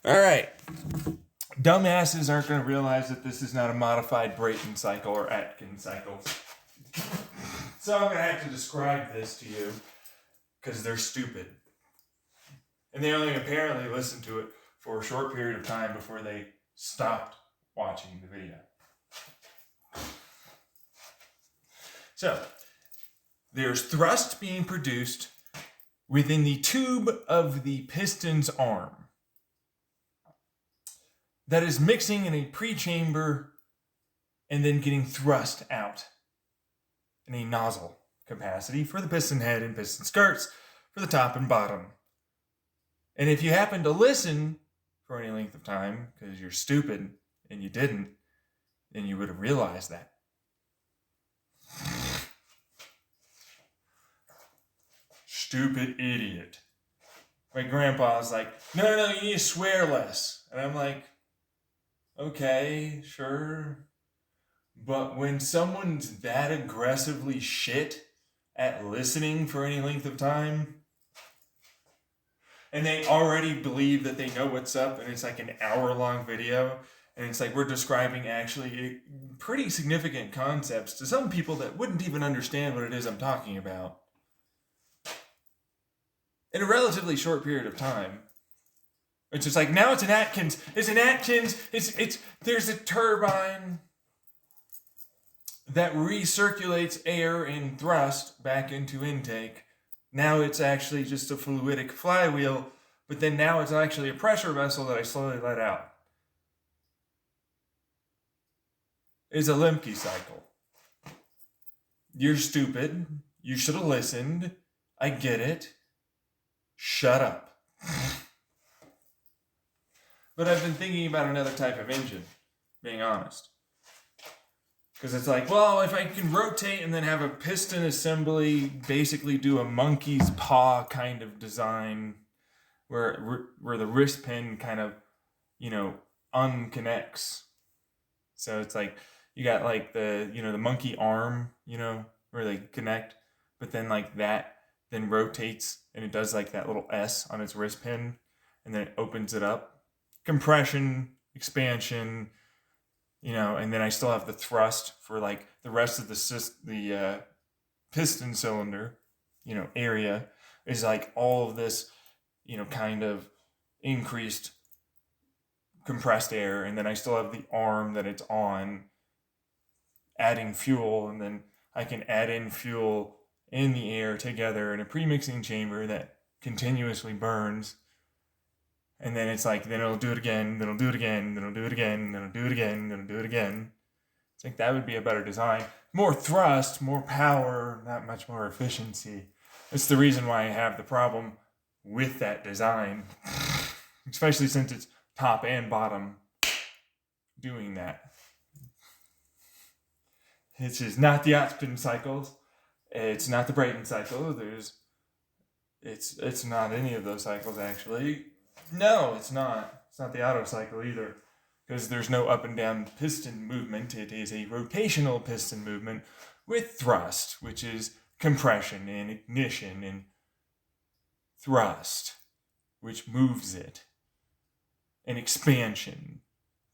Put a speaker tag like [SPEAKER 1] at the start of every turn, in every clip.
[SPEAKER 1] All right. Dumbasses aren't going to realize that this is not a modified Brayton cycle or Atkins cycle. So I'm going to have to describe this to you because they're stupid. And they only apparently listened to it for a short period of time before they stopped watching the video. So, there's thrust being produced within the tube of the piston's arm that is mixing in a pre-chamber and then getting thrust out in a nozzle capacity for the piston head and piston skirts for the top and bottom. And if you happen to listen for any length of time because you're stupid and you didn't, then you would have realized that. Stupid idiot. My grandpa was like, no, you need to swear less. And I'm like, okay, sure. But when someone's that aggressively shit at listening for any length of time, and they already believe that they know what's up, and it's like an hour-long video, and it's like we're describing actually pretty significant concepts to some people that wouldn't even understand what it is I'm talking about in a relatively short period of time. It's just like, now it's an Atkins. There's a turbine that recirculates air and thrust back into intake. Now it's actually just a fluidic flywheel, but then now it's actually a pressure vessel that I slowly let out. It's a Lemke cycle. You're stupid. You should have listened. I get it. Shut up. But I've been thinking about another type of engine, being honest. Because it's like, well, if I can rotate and then have a piston assembly, basically do a monkey's paw kind of design, where the wrist pin kind of, unconnects. So it's like, you got like the monkey arm, where they connect, but then like that then rotates and it does like that little S on its wrist pin, and then it opens it up. Compression, expansion, and then I still have the thrust for like the rest of the piston cylinder, area is like all of this, kind of increased compressed air, and then I still have the arm that it's on adding fuel, and then I can add in fuel in the air together in a pre-mixing chamber that continuously burns. And then it's like, then it'll do it again, then it'll do it again, then it'll do it again, then it'll do it again, then it'll do it again. It's like, that would be a better design. More thrust, more power, not much more efficiency. It's the reason why I have the problem with that design. Especially since it's top and bottom doing that. It's just not the Atkins cycles. It's not the Brayton cycle. It's not any of those cycles, actually. No, it's not. It's not the Otto cycle either, because there's no up and down piston movement. It is a rotational piston movement with thrust, which is compression and ignition, and thrust, which moves it, and expansion,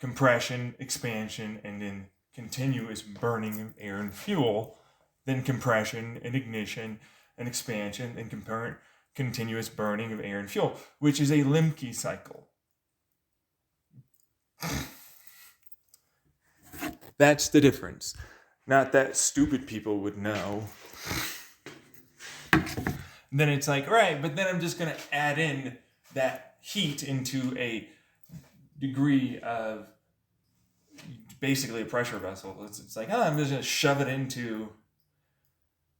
[SPEAKER 1] compression, expansion, and then continuous burning of air and fuel, then compression and ignition and expansion and continuous burning of air and fuel, which is a Lemke cycle. That's the difference. Not that stupid people would know. Then it's like, right, but then I'm just going to add in that heat into a degree of basically a pressure vessel. It's like, I'm just going to shove it into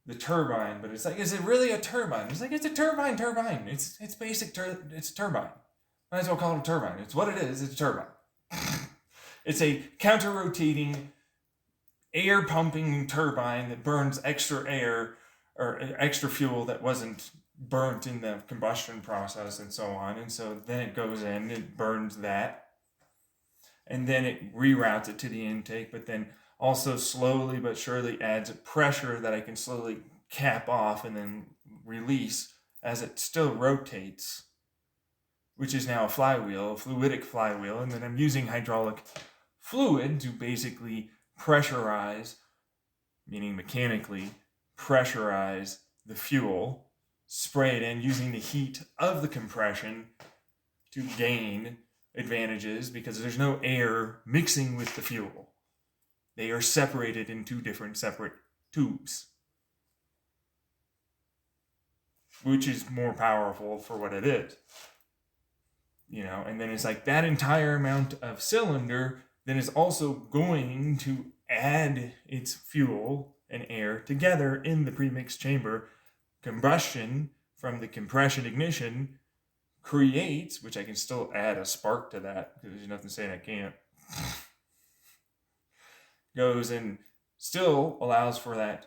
[SPEAKER 1] the turbine, but it's like, is it really a turbine? It's like, it's a turbine. It's basic, it's a turbine. Might as well call it a turbine. It's what it is, it's a turbine. It's a counter-rotating, air-pumping turbine that burns extra air, or extra fuel that wasn't burnt in the combustion process and so on. And so then it goes in, it burns that, and then it reroutes it to the intake, but then also slowly but surely adds a pressure that I can slowly cap off and then release as it still rotates which is now a flywheel, a fluidic flywheel, and then I'm using hydraulic fluid to basically pressurize, meaning mechanically pressurize the fuel, spray it in using the heat of the compression to gain advantages because there's no air mixing with the fuel. They are separated in two different separate tubes, which is more powerful for what it is. And then it's like that entire amount of cylinder then is also going to add its fuel and air together in the premixed chamber. Combustion from the compression ignition creates, which I can still add a spark to that because there's nothing saying I can't, goes and still allows for that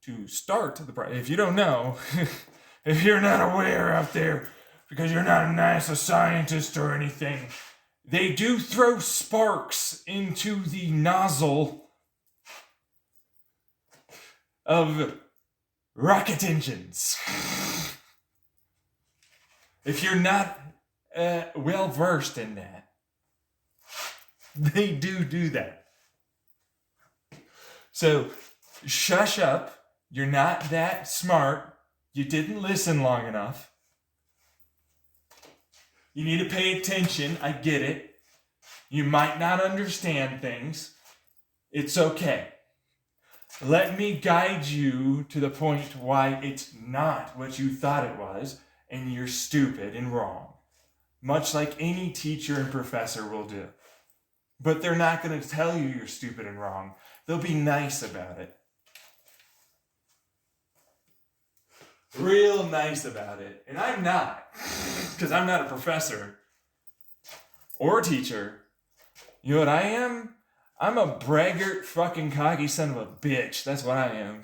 [SPEAKER 1] to start the process. If you don't know, if you're not aware out there, because you're not a NASA scientist or anything, they do throw sparks into the nozzle of rocket engines. If you're not well versed in that, they do that. So, shush up. You're not that smart. You didn't listen long enough. You need to pay attention. I get it. You might not understand things. It's okay. Let me guide you to the point why it's not what you thought it was, and you're stupid and wrong. Much like any teacher and professor will do. But they're not going to tell you you're stupid and wrong. They'll be nice about it. Real nice about it. And I'm not. Because I'm not a professor. Or a teacher. You know what I am? I'm a braggart fucking cocky son of a bitch. That's what I am.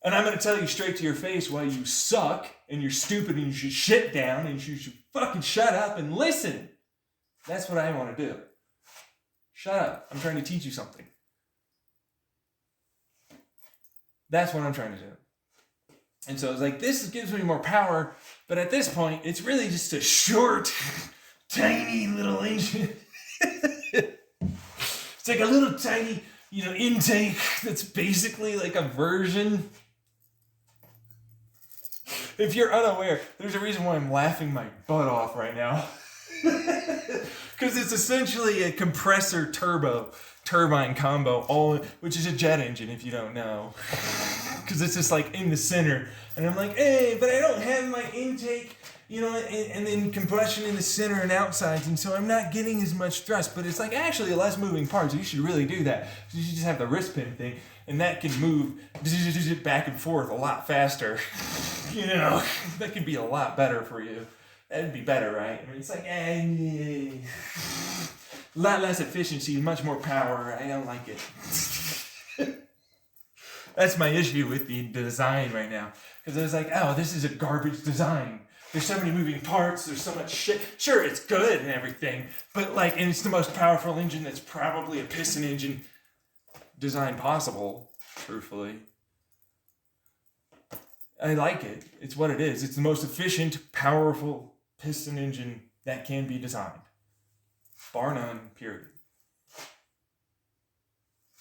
[SPEAKER 1] And I'm going to tell you straight to your face why you suck and you're stupid and you should shit down and you should fucking shut up and listen. That's what I want to do. Shut up. I'm trying to teach you something. That's what I'm trying to do. And so it's like, this gives me more power, but at this point, it's really just a short, tiny little engine. It's like a little tiny, intake that's basically like a version. If you're unaware, there's a reason why I'm laughing my butt off right now. Because it's essentially a compressor turbine combo, which is a jet engine if you don't know. Because it's just like in the center. And I'm like, hey, but I don't have my intake, and then combustion in the center and outsides. And so I'm not getting as much thrust. But it's like actually less moving parts. You should really do that. You should just have the wrist pin thing. And that can move back and forth a lot faster. That could be a lot better for you. That'd be better, right? I mean, it's like, a lot less efficiency, much more power. I don't like it. That's my issue with the design right now. Because I was like, oh, this is a garbage design. There's so many moving parts. There's so much shit. Sure, it's good and everything. But and it's the most powerful engine that's probably a piston engine design possible, truthfully. I like it. It's what it is. It's the most efficient, powerful piston engine that can be designed. Bar none, period.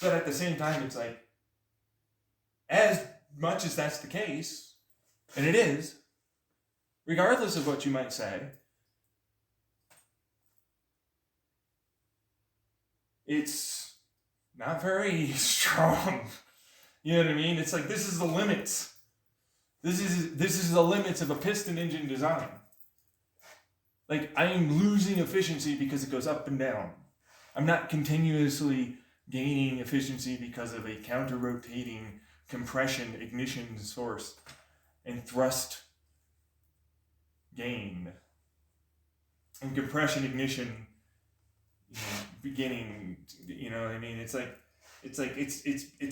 [SPEAKER 1] But at the same time, it's like, as much as that's the case, and it is, regardless of what you might say, it's not very strong. You know what I mean? It's like, this is the limits. This is the limits of a piston engine design. Like, I am losing efficiency because it goes up and down. I'm not continuously gaining efficiency because of a counter-rotating compression ignition source and thrust gain. And compression ignition beginning, you know what I mean? It's a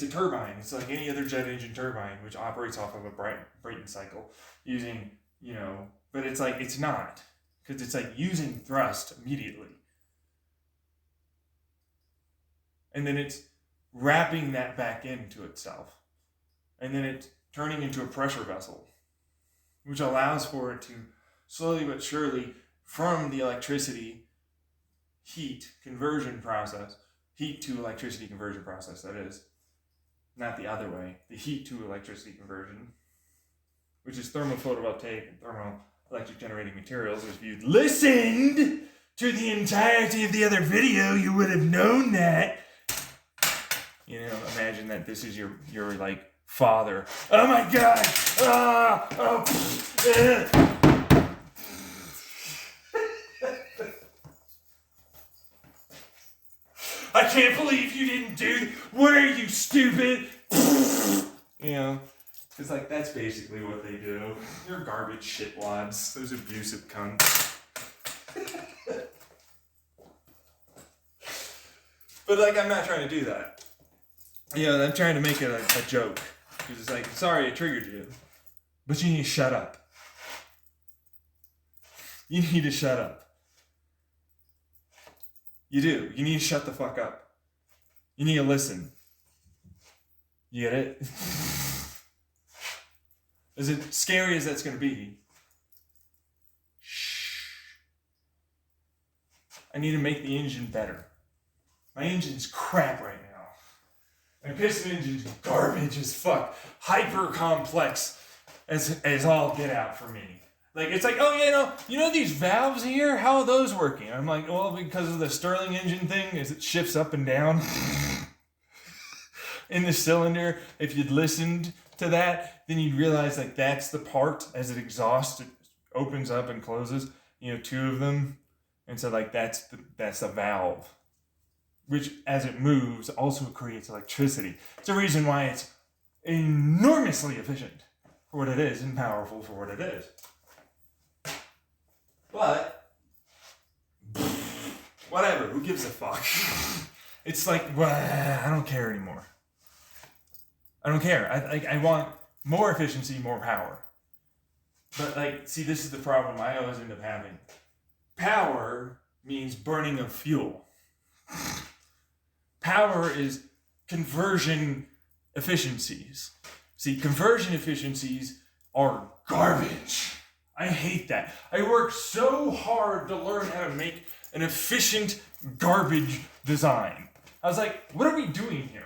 [SPEAKER 1] turbine. It's like any other jet engine turbine, which operates off of a Brayton cycle using, but it's like, it's not. Because it's like using thrust immediately. And then it's wrapping that back into itself. And then it's turning into a pressure vessel. which allows for it to slowly but surely, from the electricity heat conversion process, heat to electricity conversion process, that is, not the other way, the heat to electricity conversion, which is thermophotovoltaic and thermoelectric generating materials. If you'd listened to the entirety of the other video, you would have known that. You know, imagine that this is your like father. Oh my god! I can't believe you didn't do. What are you, stupid? You know, it's like that's basically what they do. They're garbage shitwads. Those abusive cunts. But like, I'm not trying to do that. You know, I'm trying to make it a joke. Because it's like, sorry I triggered you. But you need to shut up. You need to shut up. You do. You need to shut the fuck up. You need to listen. You get it? As scary as that's going to be. Shh. I need to make the engine better. My engine's crap right now. My piston engine's garbage as fuck. Hyper complex as all get out for me. Like, it's like, oh, you know these valves here? How are those working? I'm like, well, because of the Stirling engine thing, as it shifts up and down in the cylinder. If you'd listened to that, then you'd realize, like, that's the part as it exhausts, it opens up and closes, two of them. And so, like, that's the valve, which, as it moves, also creates electricity. It's a reason why it's enormously efficient for what it is and powerful for what it is. But, whatever, who gives a fuck? It's like, well, I don't care anymore. I don't care. I want more efficiency, more power. But, like, see, this is the problem I always end up having. Power means burning of fuel. Power is conversion efficiencies. See, conversion efficiencies are garbage. I hate that. I worked so hard to learn how to make an efficient garbage design. I was like, what are we doing here?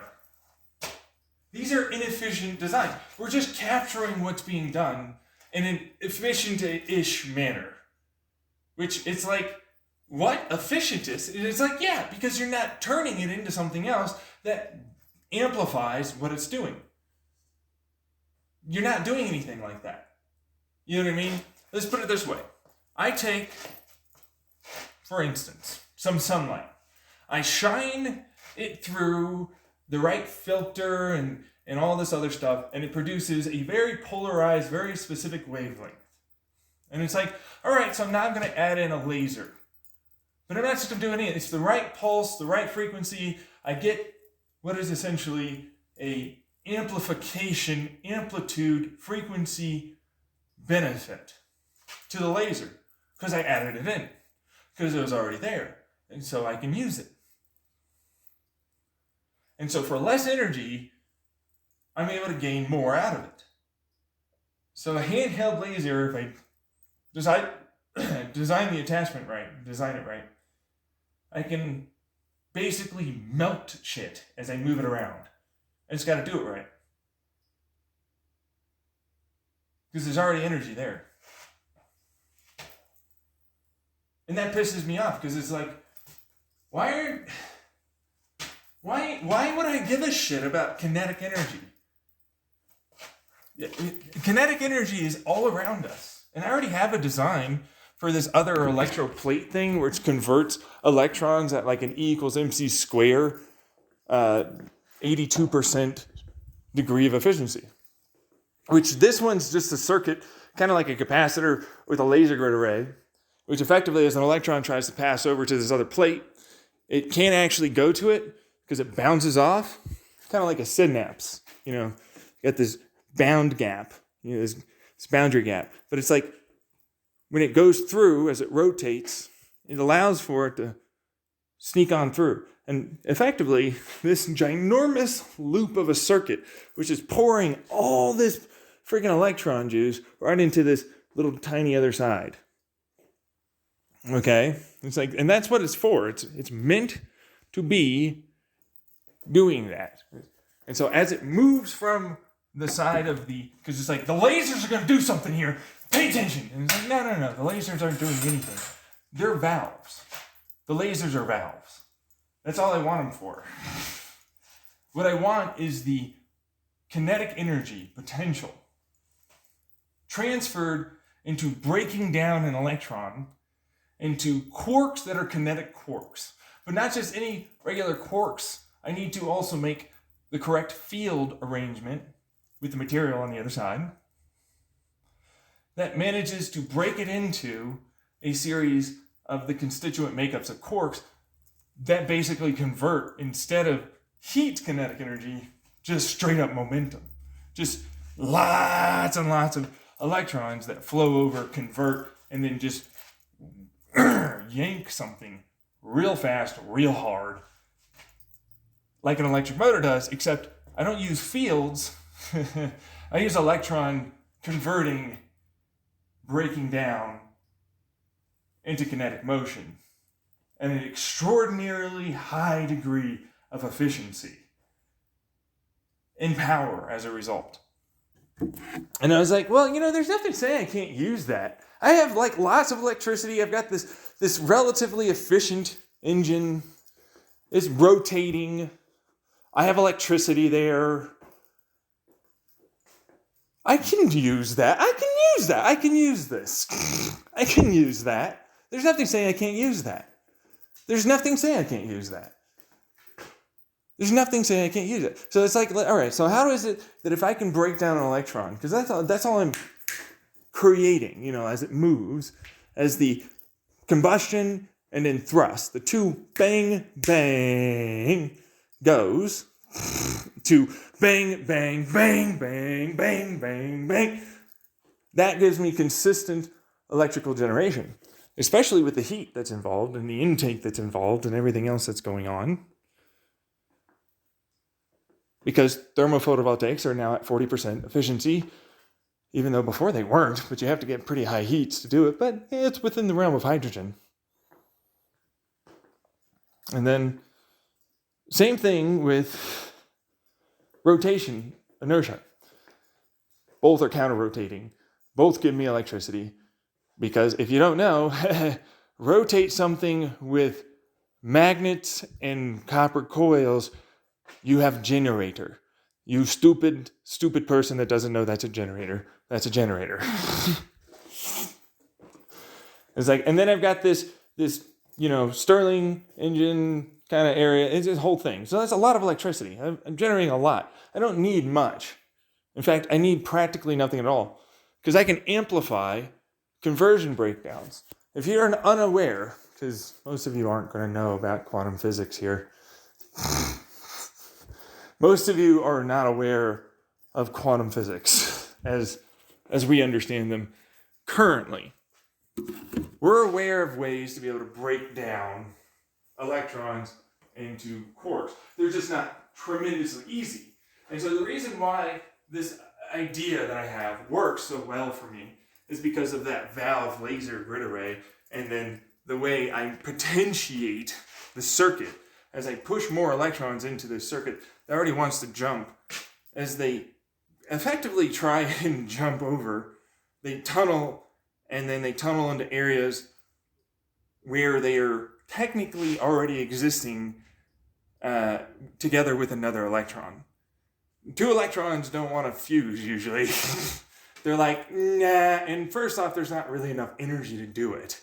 [SPEAKER 1] These are inefficient designs. We're just capturing what's being done in an efficient-ish manner. Which, it's like, what? Efficient is? It's like, yeah, because you're not turning it into something else that amplifies what it's doing. You're not doing anything like that. You know what I mean? Let's put it this way. I take, for instance, some sunlight. I shine it through the right filter and all this other stuff, and it produces a very polarized, very specific wavelength. And it's like, all right, so now I'm going to add in a laser. But I'm not just doing it. It's the right pulse, the right frequency. I get what is essentially a amplification, amplitude, frequency benefit to the laser because I added it in because it was already there, and so I can use it. And so for less energy, I'm able to gain more out of it. So a handheld laser, if I design the attachment right, design it right, I can basically melt shit as I move it around. I just got to do it right. Because there's already energy there. And that pisses me off because it's like, why would I give a shit about kinetic energy? Kinetic energy is all around us. And I already have a design for this other electroplate thing where it converts electrons at like an E equals MC square, 82% degree of efficiency. Which this one's just a circuit, kind of like a capacitor with a laser grid array, which effectively, as an electron tries to pass over to this other plate, it can't actually go to it because it bounces off, kind of like a synapse. You got this bound gap, this boundary gap. But it's like when it goes through, as it rotates, it allows for it to sneak on through. And effectively, this ginormous loop of a circuit, which is pouring all this freaking electron juice right into this little tiny other side. Okay? It's like, and that's what it's for. It's meant to be doing that. And so as it moves from the side of because it's like, the lasers are going to do something here. Pay attention. And it's like, no. The lasers aren't doing anything. They're valves. The lasers are valves. That's all I want them for. What I want is the kinetic energy potential transferred into breaking down an electron into quarks that are kinetic quarks. But not just any regular quarks. I need to also make the correct field arrangement with the material on the other side that manages to break it into a series of the constituent makeups of quarks that basically convert, instead of heat kinetic energy, just straight up momentum. Just lots and lots of electrons that flow over, convert, and then just yank something real fast, real hard, like an electric motor does, except I don't use fields. I use electron converting, breaking down into kinetic motion, and an extraordinarily high degree of efficiency in power as a result. And I was like, well, there's nothing saying I can't use that. I have like lots of electricity. I've got this relatively efficient engine. It's rotating. I have electricity there. I can use that. I can use this. I can use that. There's nothing saying I can't use that. There's nothing saying I can't use that. There's nothing saying I can't use it. So it's like, all right, so how is it that if I can break down an electron, because that's all I'm creating, as it moves, as the combustion and then thrust, the two bang, bang goes to bang, bang, bang, bang, bang, bang, bang. That gives me consistent electrical generation, especially with the heat that's involved and the intake that's involved and everything else that's going on. Because thermophotovoltaics are now at 40% efficiency, even though before they weren't, but you have to get pretty high heats to do it, but it's within the realm of hydrogen. And then, same thing with rotation, inertia. Both are counter-rotating. Both give me electricity. Because if you don't know, rotate something with magnets and copper coils, you have generator. You stupid person that doesn't know that's a generator. That's a generator. It's like, and then I've got this Stirling engine kind of area. It's this whole thing. So that's a lot of electricity. I'm generating a lot. I don't need much. In fact, I need practically nothing at all. Because I can amplify conversion breakdowns. If you're unaware, because most of you aren't going to know about quantum physics here, most of you are not aware of quantum physics as we understand them currently. We're aware of ways to be able to break down electrons into quarks. They're just not tremendously easy. And so the reason why this idea that I have works so well for me is because of that valve laser grid array, and then the way I potentiate the circuit as I push more electrons into this circuit that already wants to jump. As they effectively try and jump over, they tunnel, and then they tunnel into areas where they are technically already existing together with another electron. Two electrons don't want to fuse usually. They're like, nah, and first off, there's not really enough energy to do it.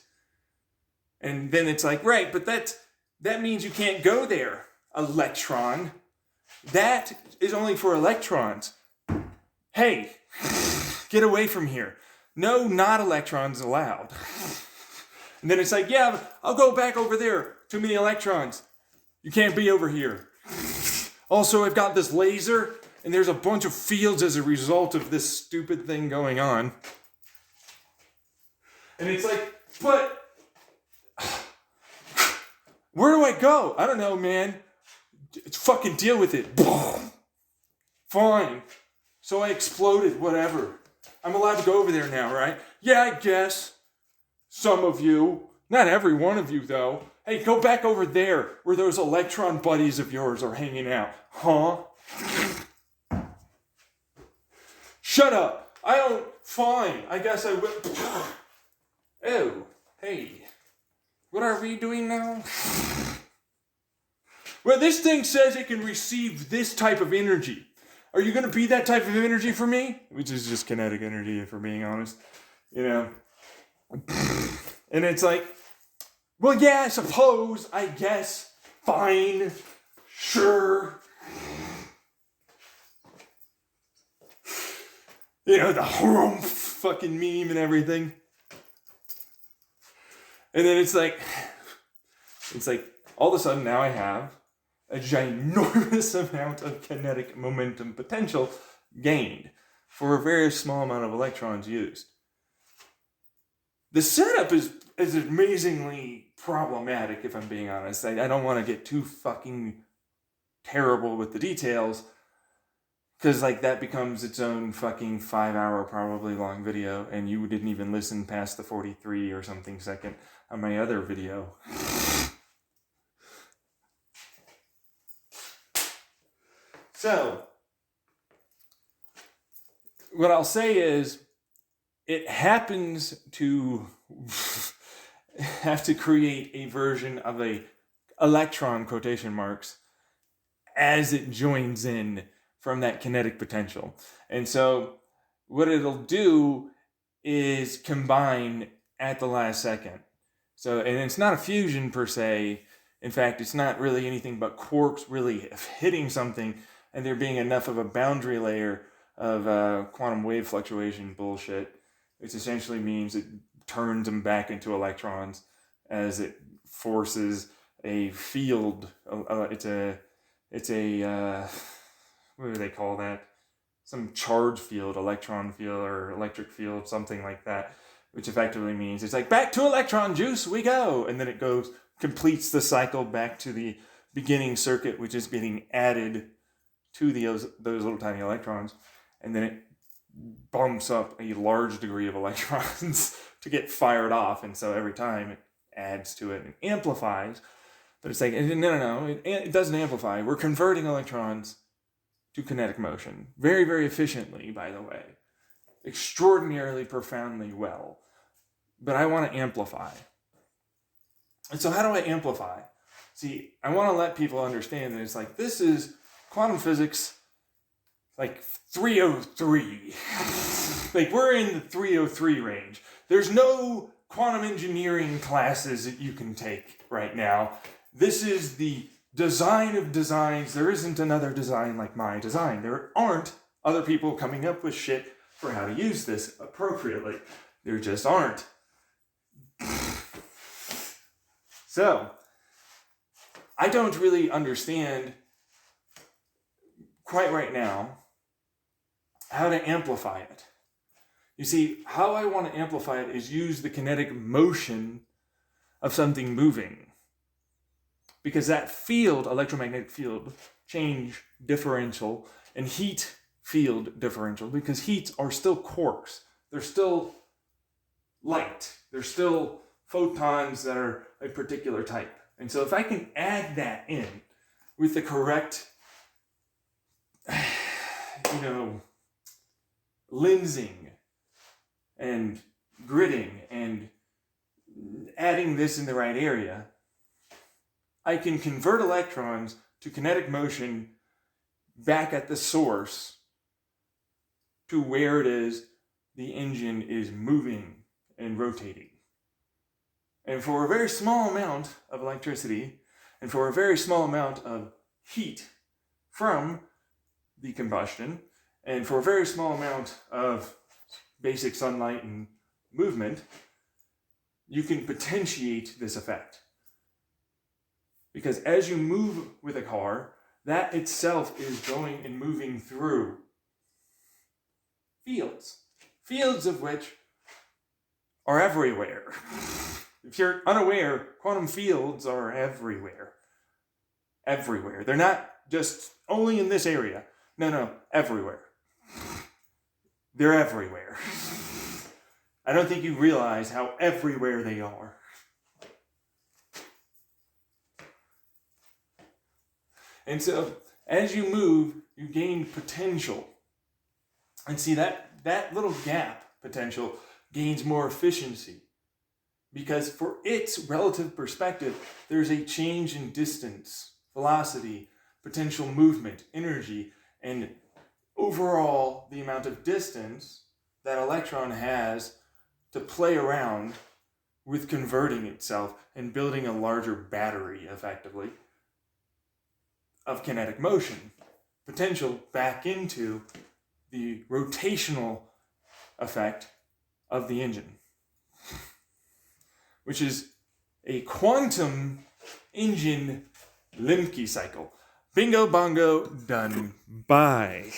[SPEAKER 1] And then it's like, right, but that means you can't go there, electron. That is only for electrons. Hey, get away from here. No, not electrons allowed. And then it's like, yeah, I'll go back over there. Too many electrons. You can't be over here. Also, I've got this laser, and there's a bunch of fields as a result of this stupid thing going on. And it's like, but where do I go? I don't know, man. Fucking deal with it. Fine. So I exploded, whatever. I'm allowed to go over there now, right? Yeah, I guess. Some of you. Not every one of you, though. Hey, go back over there where those electron buddies of yours are hanging out. Huh? Shut up. I don't... Fine. I guess I will... Oh, hey. What are we doing now? Well, this thing says it can receive this type of energy. Are you going to be that type of energy for me? Which is just kinetic energy, if we're being honest. You know? And it's like, well, yeah, I suppose, I guess, fine, sure. You know, the harumph fucking meme and everything. And then it's like, all of a sudden now I have a ginormous amount of kinetic momentum potential gained for a very small amount of electrons used. The setup is amazingly problematic, if I'm being honest. I don't want to get too fucking terrible with the details, because like that becomes its own fucking 5-hour probably long video, and you didn't even listen past the 43 or something second on my other video. So, what I'll say is, it happens to have to create a version of a electron, quotation marks, as it joins in from that kinetic potential. And so what it'll do is combine at the last second. So, and it's not a fusion per se. In fact, it's not really anything but quarks really hitting something and there being enough of a boundary layer of quantum wave fluctuation bullshit, which essentially means it turns them back into electrons as it forces a field. It's a what do they call that? Some charge field, electron field, or electric field, something like that, which effectively means it's like, back to electron juice we go, and then it goes, completes the cycle back to the beginning circuit, which is getting added to those little tiny electrons, and then it bumps up a large degree of electrons to get fired off, and so every time it adds to it and amplifies. But it's like, no, it doesn't amplify. We're converting electrons to kinetic motion. Very, very efficiently, by the way. Extraordinarily, profoundly well. But I want to amplify. And so how do I amplify? See, I want to let people understand that it's like, this is quantum physics, like 303. Like, we're in the 303 range. There's no quantum engineering classes that you can take right now. This is the design of designs. There isn't another design like my design. There aren't other people coming up with shit for how to use this appropriately. There just aren't. So, I don't really understand quite right now how to amplify it. You see, how I want to amplify it is use the kinetic motion of something moving. Because that field, electromagnetic field, change differential, and heat field differential, because heats are still quarks. They're still light. They're still photons that are a particular type. And so if I can add that in with the correct, lensing and gridding and adding this in the right area, I can convert electrons to kinetic motion back at the source to where it is the engine is moving and rotating. And for a very small amount of electricity, and for a very small amount of heat from the combustion, and for a very small amount of basic sunlight and movement, you can potentiate this effect. Because as you move with a car, that itself is going and moving through fields. Fields of which are everywhere. If you're unaware, quantum fields are everywhere. Everywhere. They're not just only in this area. No, everywhere. They're everywhere. I don't think you realize how everywhere they are. And so, as you move, you gain potential. And see, that little gap potential gains more efficiency. Because for its relative perspective, there's a change in distance, velocity, potential movement, energy, and overall the amount of distance that electron has to play around with converting itself and building a larger battery, effectively, of kinetic motion. Potential back into the rotational effect of the engine, which is a quantum engine Lemke cycle. Bingo, bongo, done. Bye.